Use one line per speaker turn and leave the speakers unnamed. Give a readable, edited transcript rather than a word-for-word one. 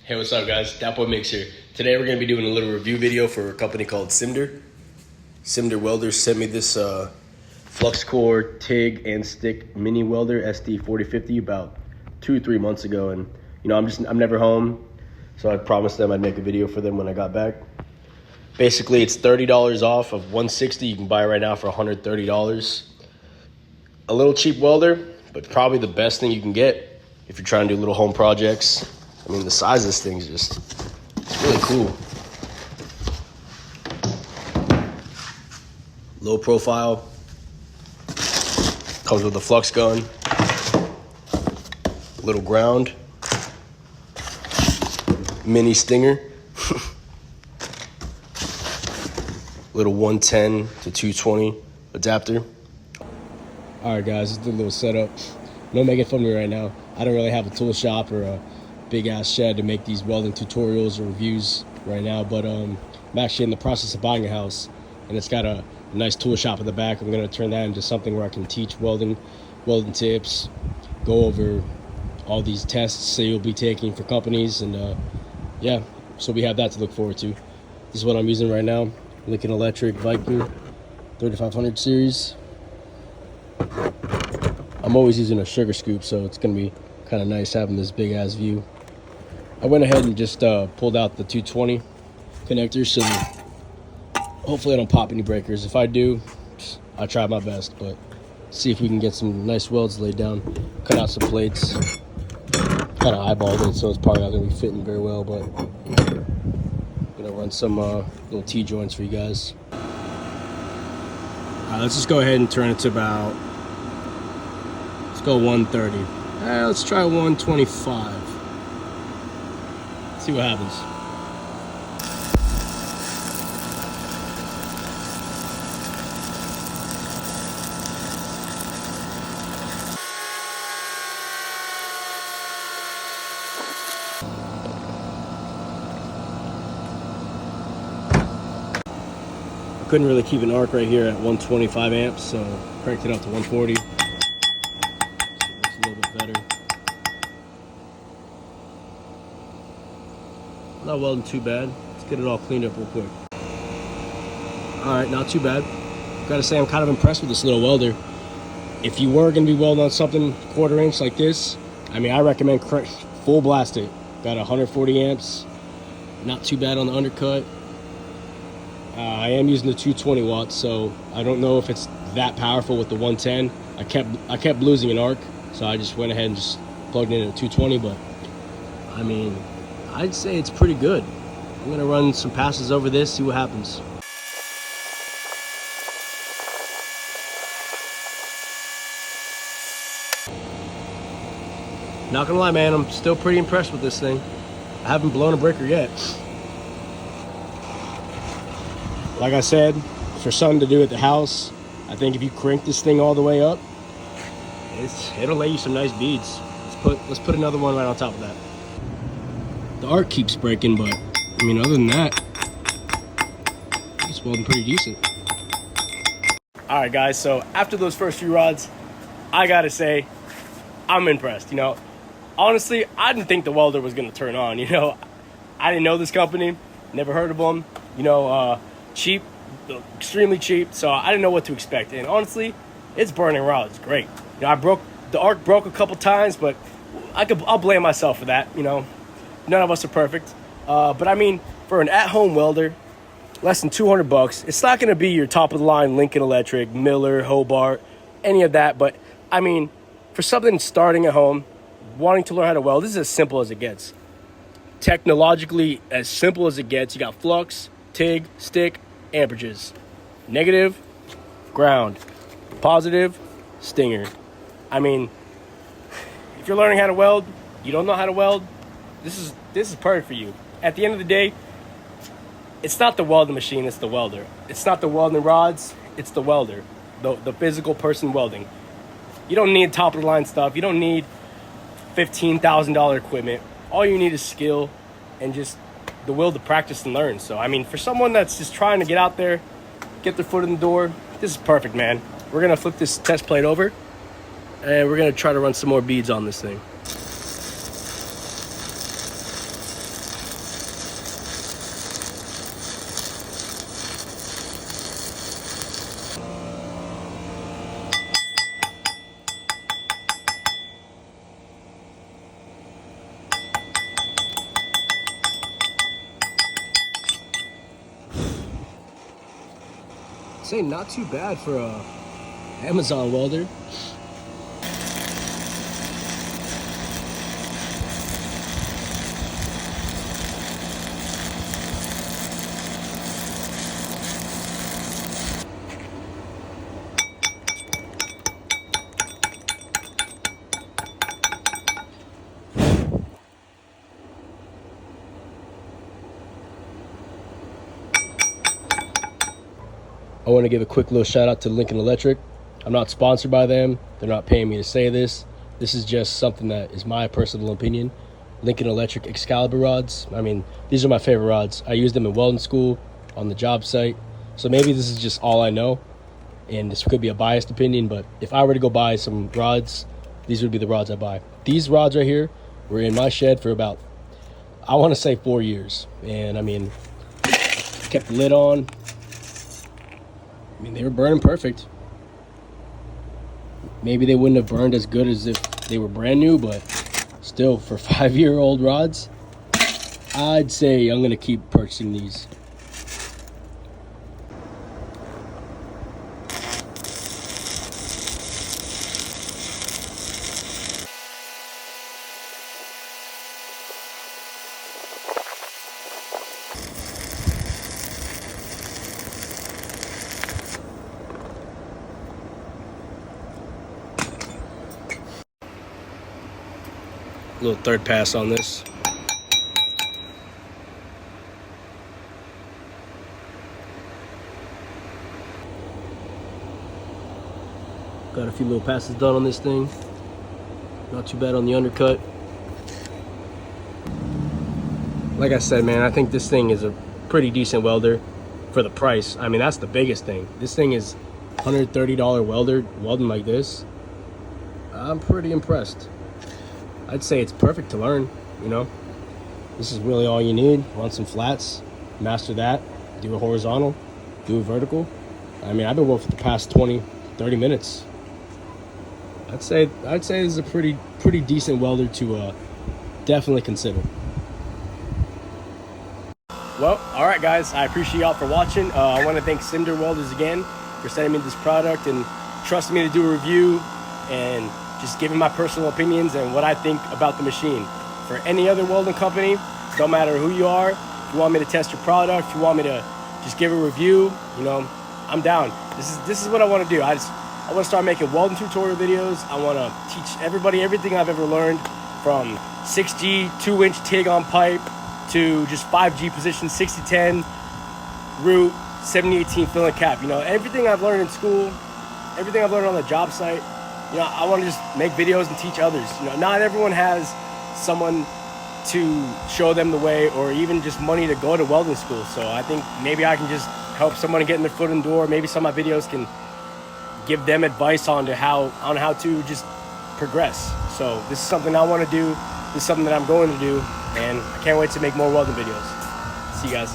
Hey, what's up, guys? Dat Boy Mix here. Today we're going to be doing a little review video for a company called Cinder. Cinder Welders sent me this flux core TIG and stick mini welder SD4050 about 2-3 months ago, and I'm never home, so I promised them I'd make a video for them when I got back. Basically, it's $30 off of $160. You can buy it right now for $130. A little cheap welder, but probably the best thing you can get if you're trying to do little home projects. I mean, the size of this thing is it's really cool. Low profile. Comes with a flux gun. Little ground. Mini stinger. Little 110 to 220 adapter. All right, guys, let's do a little setup. No making fun of me right now. I don't really have a tool shop or a big ass shed to make these welding tutorials or reviews right now, but I'm actually in the process of buying a house, and it's got a nice tool shop in the back. I'm going to turn that into something where I can teach welding tips, go over all these tests that you'll be taking for companies, and yeah, so we have that to look forward to. This is what I'm using right now, Lincoln Electric Viking 3500 series. I'm always using a sugar scoop, so it's going to be kind of nice having this big ass view. I went ahead and just pulled out the 220 connectors, so hopefully I don't pop any breakers. If I do, I'll try my best, but see if we can get some nice welds laid down. Cut out some plates. Kind of eyeballed it, so it's probably not going to be fitting very well, but I'm going to run some little T-joints for you guys. Let's just go ahead and turn it to about, let's go 130. Let's try 125. See what happens. I couldn't really keep an arc right here at 125 amps, so cranked it up to 140. So it looks a little bit better. Not welding too bad. Let's get it all cleaned up real quick. Alright, not too bad. Gotta say, I'm kind of impressed with this little welder. If you were gonna be welding on something 1/4 inch like this, I mean, I recommend full blast it. Got 140 amps. Not too bad on the undercut. I am using the 220 watts, so I don't know if it's that powerful with the 110. I kept losing an arc, so I just went ahead and just plugged it in at 220, but I mean, I'd say it's pretty good. I'm gonna run some passes over this, see what happens. Not gonna lie, man, I'm still pretty impressed with this thing. I haven't blown a breaker yet. Like I said, for something to do at the house, I think if you crank this thing all the way up, it'll lay you some nice beads. Let's put another one right on top of that. The arc keeps breaking, but I mean, other than that, it's welding pretty decent. All right, guys, so after those first few rods, I gotta say, I'm impressed. Honestly, I didn't think the welder was gonna turn on. I didn't know this company, never heard of them. Cheap, extremely cheap, so I didn't know what to expect. And honestly, it's burning rods, great. The arc broke a couple times, but I'll blame myself for that. None of us are perfect, but I mean, for an at-home welder, less than $200, it's not going to be your top-of-the-line Lincoln Electric, Miller, Hobart, any of that. But I mean, for something starting at home, wanting to learn how to weld, this is as simple as it gets. Technologically, as simple as it gets. You got flux, TIG, stick, amperages. Negative, ground. Positive, stinger. I mean, if you're learning how to weld, you don't know how to weld, this is perfect for you. At the end of the day, it's not the welding machine, it's the welder. It's not the welding rods, it's the welder, the physical person welding. You don't need top of the line stuff. You don't need $15,000 equipment. All you need is skill and just the will to practice and learn. So I mean, for someone that's just trying to get out there, get their foot in the door, this is perfect, man. We're gonna flip this test plate over and we're gonna try to run some more beads on this thing. say not too bad for a Amazon welder. I want to give a quick little shout out to Lincoln Electric. I'm not sponsored by them. They're not paying me to say this. This is just something that is my personal opinion. Lincoln Electric Excalibur rods. I mean, these are my favorite rods. I use them in welding school, on the job site. So maybe this is just all I know, and this could be a biased opinion, but if I were to go buy some rods, these would be the rods I buy. These rods right here were in my shed for about, I want to say 4 years. And I mean, kept the lid on. I mean, they were burning perfect. Maybe they wouldn't have burned as good as if they were brand new, but still, for 5-year-old rods, I'd say I'm going to keep purchasing these. Little third pass on this. Got a few little passes done on this thing. Not too bad on the undercut. Like I said, man, I think this thing is a pretty decent welder for the price. I mean, that's the biggest thing. This thing is $130 welder, welding like this. I'm pretty impressed. I'd say it's perfect to learn, you know. This is really all you need. Run some flats, master that, do a horizontal, do a vertical. I mean, I've been working for the past 20-30 minutes. I'd say this is a pretty decent welder to definitely consider. Well, all right, guys, I appreciate y'all for watching. I want to thank Cinder Welders again for sending me this product and trusting me to do a review and just giving my personal opinions and what I think about the machine. For any other welding company, don't matter who you are, if you want me to test your product, if you want me to just give a review, you know, I'm down. This is what I want to do. I want to start making welding tutorial videos. I want to teach everybody everything I've ever learned, from 6G 2-inch TIG on pipe to just 5G position, 60-10 root, 70-18 fill and cap. You know, everything I've learned in school, everything I've learned on the job site. You know, I want to just make videos and teach others. You know, not everyone has someone to show them the way, or even just money to go to welding school. So I think maybe I can just help someone get their foot in the door. Maybe some of my videos can give them advice on how to just progress. So this is something I want to do. This is something that I'm going to do, and I can't wait to make more welding videos. See you guys.